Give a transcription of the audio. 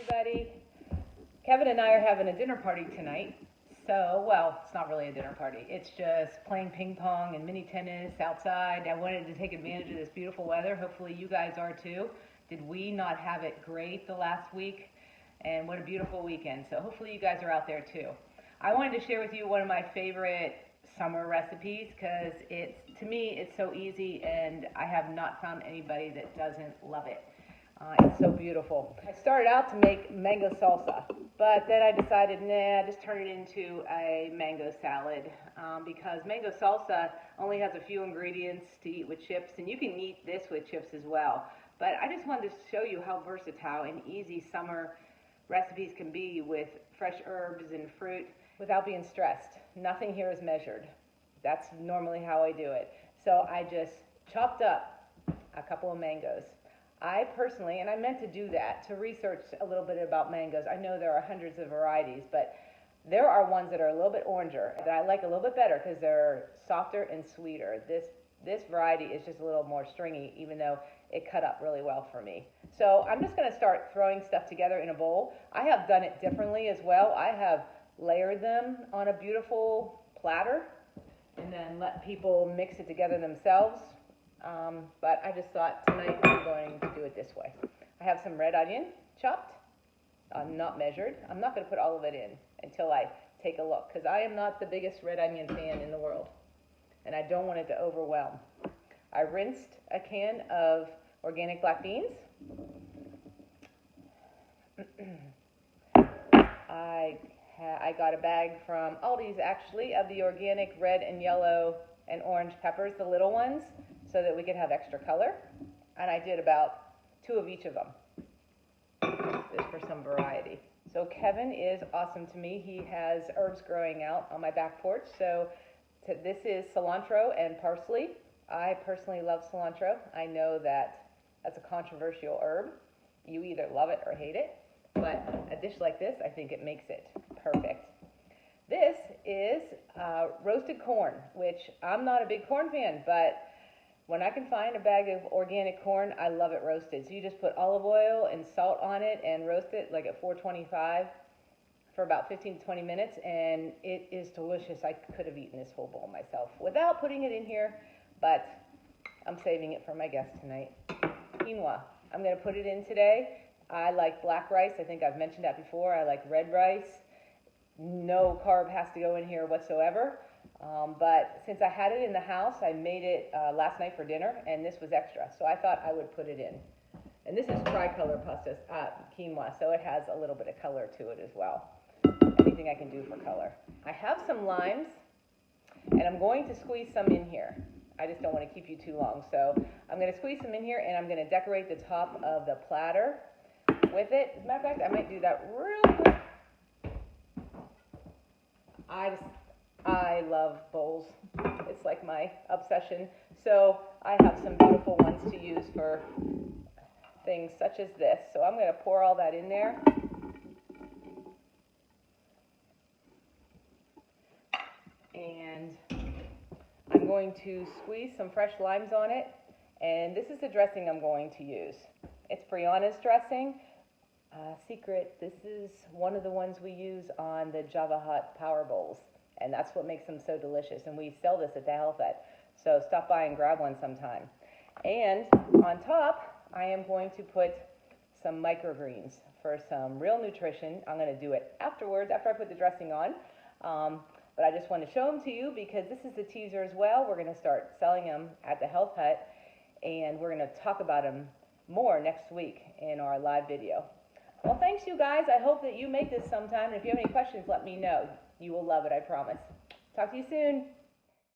everybody. Kevin and I are having a dinner party tonight. So, well, it's not really a dinner party. It's just playing ping pong and mini tennis outside. I wanted to take advantage of this beautiful weather. Hopefully you guys are too. Did we not have it great the last week? And what a beautiful weekend. So hopefully you guys are out there too. I wanted to share with you one of my favorite summer recipes because to me, it's so easy and I have not found anybody that doesn't love it. It's so beautiful. I started out to make mango salsa, but then I decided, nah, just turn it into a mango salad because mango salsa only has a few ingredients to eat with chips, and you can eat this with chips as well. But I just wanted to show you how versatile and easy summer recipes can be with fresh herbs and fruit without being stressed. Nothing here is measured. That's normally how I do it. So I just chopped up a couple of mangoes. I personally, and I meant to do that, to research a little bit about mangoes. I know there are hundreds of varieties, but there are ones that are a little bit oranger that I like a little bit better because they're softer and sweeter. This variety is just a little more stringy, even though it cut up really well for me. So I'm just going to start throwing stuff together in a bowl. I have done it differently as well. I have layered them on a beautiful platter and then let people mix it together themselves. But I just thought tonight I'm going to do it this way. I have some red onion chopped, not measured. I'm not going to put all of it in until I take a look because I am not the biggest red onion fan in the world and I don't want it to overwhelm. I rinsed a can of organic black beans. I got a bag from Aldi's actually of the organic red and yellow and orange peppers, the little ones, so that we could have extra color. And I did about 2 of each of them, just for some variety. So Kevin is awesome to me. He has herbs growing out on my back porch. So this is cilantro and parsley. I personally love cilantro. I know that's a controversial herb. You either love it or hate it. But a dish like this, I think it makes it perfect. This is roasted corn, which I'm not a big corn fan, but when I can find a bag of organic corn, I love it roasted. So you just put olive oil and salt on it and roast it like at 425 for about 15 to 20 minutes, and it is delicious. I could have eaten this whole bowl myself without putting it in here, but I'm saving it for my guest tonight. Quinoa. I'm going to put it in today. I like black rice. I think I've mentioned that before. I like red rice. No carb has to go in here whatsoever. But since I had it in the house, I made it last night for dinner, and this was extra. So I thought I would put it in. And this is tricolor pasta, quinoa, so it has a little bit of color to it as well. Anything I can do for color. I have some limes, and I'm going to squeeze some in here. I just don't want to keep you too long. So I'm going to squeeze some in here, and I'm going to decorate the top of the platter with it. As a matter of fact, I might do that real quick. I love bowls. It's like my obsession. So I have some beautiful ones to use for things such as this. So I'm going to pour all that in there. And I'm going to squeeze some fresh limes on it. And this is the dressing I'm going to use. It's Brianna's dressing. Secret, this is one of the ones we use on the Java Hut Power Bowls. And that's what makes them so delicious. And we sell this at the Health Hut. So stop by and grab one sometime. And on top, I am going to put some microgreens for some real nutrition. I'm going to do it afterwards, after I put the dressing on. But I just want to show them to you because this is the teaser as well. We're going to start selling them at the Health Hut. And we're going to talk about them more next week in our live video. Well, thanks, you guys. I hope that you make this sometime. And if you have any questions, let me know. You will love it, I promise. Talk to you soon.